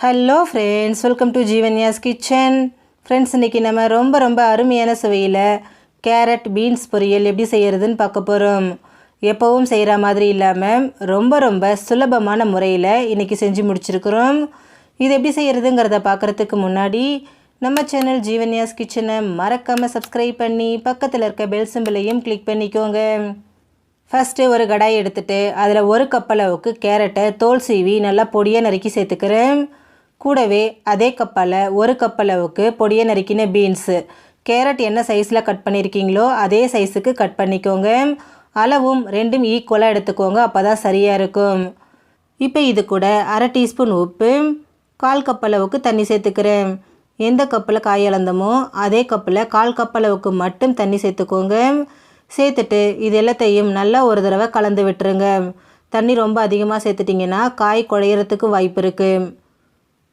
Hello friends, welcome to Jeevanya's kitchen. Friends, இன்றைக்கி நம்ம ரொம்ப அருமையான சுவையில் கேரட் பீன்ஸ் பொரியல் எப்படி செய்கிறதுன்னு பார்க்க போகிறோம். எப்போவும் செய்கிற மாதிரி இல்லாமல் ரொம்ப சுலபமான முறையில் இன்றைக்கி செஞ்சு முடிச்சிருக்கிறோம். இது எப்படி செய்கிறதுங்கிறத பார்க்குறதுக்கு முன்னாடி நம்ம சேனல் ஜீவன்யாஸ் கிச்சனை மறக்காமல் சப்ஸ்கிரைப் பண்ணி பக்கத்தில் இருக்க பெல் சிம்பிளையும் கிளிக் பண்ணிக்கோங்க. ஃபஸ்ட்டு ஒரு கடாய் எடுத்துகிட்டு அதில் 1 கப் அளவுக்கு கேரட்டை தோல் சீவி நல்லா பொடியாக நறுக்கி சேர்த்துக்கிறேன். கூடவே அதே கப்பால் 1 கப் அளவுக்கு பொடியை நறுக்கின பீன்ஸு. கேரட் என்ன சைஸில் கட் பண்ணியிருக்கீங்களோ அதே சைஸுக்கு கட் பண்ணிக்கோங்க. அளவும் ரெண்டும் ஈக்குவலாக எடுத்துக்கோங்க, அப்போ தான் சரியாக இருக்கும். இப்போ இது கூட 1/2 டீஸ்பூன் உப்பு, 1/4 கப் அளவுக்கு தண்ணி சேர்த்துக்கிறேன். எந்த கப்பில் காய் அளந்தமோ அதே கப்பில் 1/4 கப் அளவுக்கு மட்டும் தண்ணி சேர்த்துக்கோங்க. சேர்த்துட்டு இது எல்லாத்தையும் நல்லா ஒரு தடவை கலந்து விட்டுருங்க. தண்ணி ரொம்ப அதிகமாக சேர்த்துட்டிங்கன்னா காய் குழையிறதுக்கு வாய்ப்பு இருக்குது.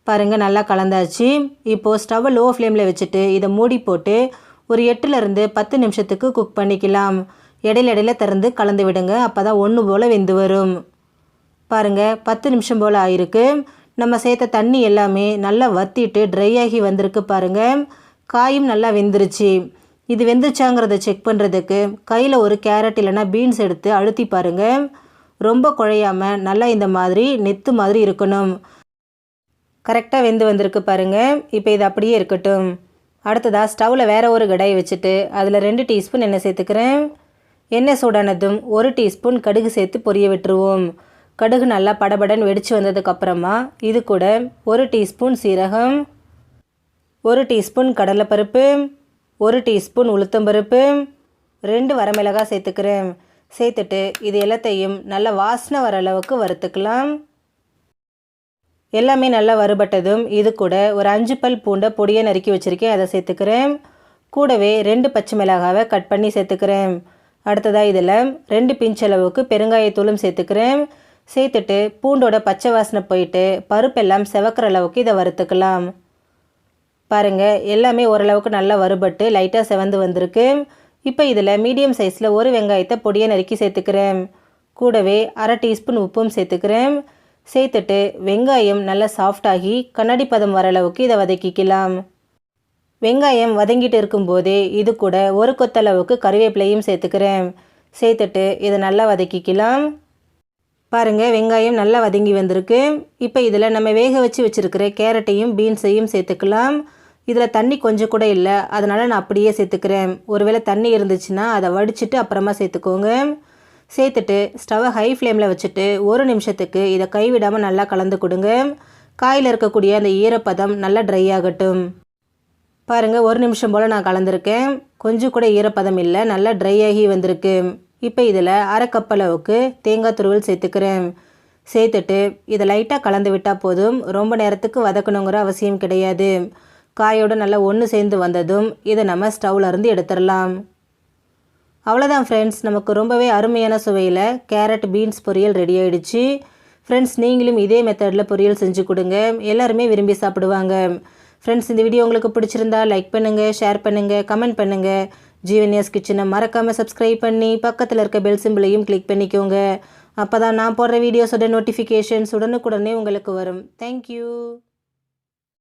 பாருங்கள், நல்லா கலந்தாச்சு. இப்போது ஸ்டவ்வை லோ ஃப்ளேமில் வச்சுட்டு இதை மூடி போட்டு ஒரு 8லேருந்து 10 நிமிஷத்துக்கு குக் பண்ணிக்கலாம். இடையில திறந்து கலந்து விடுங்க, அப்போ தான் ஒன்று போல் வெந்து வரும். பாருங்கள், 10 நிமிஷம் போல் ஆயிருக்கு. நம்ம சேர்த்த தண்ணி எல்லாமே நல்லா வற்றிட்டு ட்ரை ஆகி வந்திருக்கு. பாருங்கள், காயும் நல்லா வெந்துருச்சு. இது வெந்துருச்சாங்கிறத செக் பண்ணுறதுக்கு கையில் ஒரு கேரட் இல்லைனா பீன்ஸ் எடுத்து அழுத்தி பாருங்கள். ரொம்ப குழையாமல் நல்லா இந்த மாதிரி நெத்து மாதிரி இருக்கணும். கரெக்டாக வெந்து வந்திருக்கு பாருங்கள். இப்போ இது அப்படியே இருக்கட்டும். அடுத்ததாக ஸ்டவ்வில் வேறு ஒரு கடாய் வச்சுட்டு அதில் 2 டீஸ்பூன் எண்ணெய் சேர்த்துக்கிறேன். எண்ணெய் சூடானதும் 1 டீஸ்பூன் கடுகு சேர்த்து பொரிய விட்டுருவோம். கடுகு நல்லா படபடன்னு வெடித்து வந்ததுக்கப்புறமா இது கூட 1 டீஸ்பூன் சீரகம், 1 டீஸ்பூன் கடலைப்பருப்பு, 1 டீஸ்பூன் உளுத்தம்பருப்பு, 2 வரமிளகாய் சேர்த்துக்கிறேன். சேர்த்துட்டு இது எல்லாத்தையும் நல்லா வாசனை வர அளவுக்கு வறுத்துக்கலாம். எல்லாமே நல்லா வறுபட்டதும் இது கூட ஒரு 5 பல் பூண்டை பொடியை நறுக்கி வச்சுருக்கேன், அதை சேர்த்துக்கிறேன். கூடவே 2 பச்சை மிளகாவை கட் பண்ணி சேர்த்துக்கிறேன். அடுத்ததாக இதில் 2 பிஞ்ச் அளவுக்கு பெருங்காயத்தூளும் சேர்த்துக்கிறேன். சேர்த்துட்டு பூண்டோட பச்சை வாசனை போயிட்டு பருப்பெல்லாம் செவக்கிற அளவுக்கு இதை வறுத்துக்கலாம். பாருங்கள், எல்லாமே ஓரளவுக்கு நல்லா வறுபட்டு லைட்டாக செவந்து வந்திருக்கு. இப்போ இதில் மீடியம் சைஸில் ஒரு வெங்காயத்தை பொடியை நறுக்கி சேர்த்துக்கிறேன். கூடவே 1/2 டீஸ்பூன் உப்பும் சேர்த்துக்கிறேன். சேர்த்துட்டு வெங்காயம் நல்லா சாஃப்டாகி கண்ணாடி பதம் வர அளவுக்கு இதை வதக்கிக்கலாம். வெங்காயம் வதங்கிட்டு இருக்கும்போதே இது கூட ஒரு கொத்தளவுக்கு கறிவேப்பிலையும் சேர்த்துக்கிறேன். சேர்த்துட்டு இதை நல்லா வதக்கிக்கலாம். பாருங்கள், வெங்காயம் நல்லா வதங்கி வந்திருக்கு. இப்போ இதில் நம்ம வேக வச்சு வச்சுருக்கிற கேரட்டையும் பீன்ஸையும் சேர்த்துக்கலாம். இதில் தண்ணி கொஞ்சம் கூட இல்லை, அதனால் நான் அப்படியே சேர்த்துக்கிறேன். ஒருவேளை தண்ணி இருந்துச்சுன்னா அதை வடிச்சிட்டு அப்புறமா சேர்த்துக்கோங்க. சேர்த்துட்டு ஸ்டவ்வை ஹை ஃப்ளேமில் வச்சுட்டு 1 நிமிஷத்துக்கு இதை கைவிடாமல் நல்லா கலந்து கொடுங்க. காயில் இருக்கக்கூடிய அந்த ஈரப்பதம் நல்லா ட்ரை ஆகட்டும். பாருங்கள், 1 நிமிஷம் போல் நான் கலந்துருக்கேன். கொஞ்சம் கூட ஈரப்பதம் இல்லை, நல்லா ட்ரை ஆகி வந்திருக்கு. இப்போ இதில் 1/2 கப் அளவுக்கு தேங்காய் துருவல் சேர்த்துக்கிறேன். சேர்த்துட்டு இதை லைட்டாக கலந்து விட்டால் போதும், ரொம்ப நேரத்துக்கு வதக்கணுங்கிற அவசியம் கிடையாது. காயோடு நல்லா ஒன்று சேர்ந்து வந்ததும் இதை நம்ம ஸ்டவ்லேருந்து எடுத்துடலாம். அவ்வளோதான் ஃப்ரெண்ட்ஸ், நமக்கு ரொம்பவே அருமையான சுவையில் கேரட் பீன்ஸ் பொரியல் ரெடி ஆகிடுச்சு. ஃப்ரெண்ட்ஸ், நீங்களும் இதே மெத்தடில் பொரியல் செஞ்சு கொடுங்க, எல்லாருமே விரும்பி சாப்பிடுவாங்க. ஃப்ரெண்ட்ஸ், இந்த வீடியோ உங்களுக்கு பிடிச்சிருந்தா லைக் பண்ணுங்கள், ஷேர் பண்ணுங்கள், கமெண்ட் பண்ணுங்கள். ஜீவன்யாஸ் கிச்சனை மறக்காமல் சப்ஸ்கிரைப் பண்ணி பக்கத்தில் இருக்க பெல் சிம்பிளையும் கிளிக் பண்ணிக்கோங்க. அப்போ தான் நான் போடுற வீடியோஸோட நோட்டிஃபிகேஷன்ஸ் உடனுக்குடனே உங்களுக்கு வரும். தேங்க்யூ.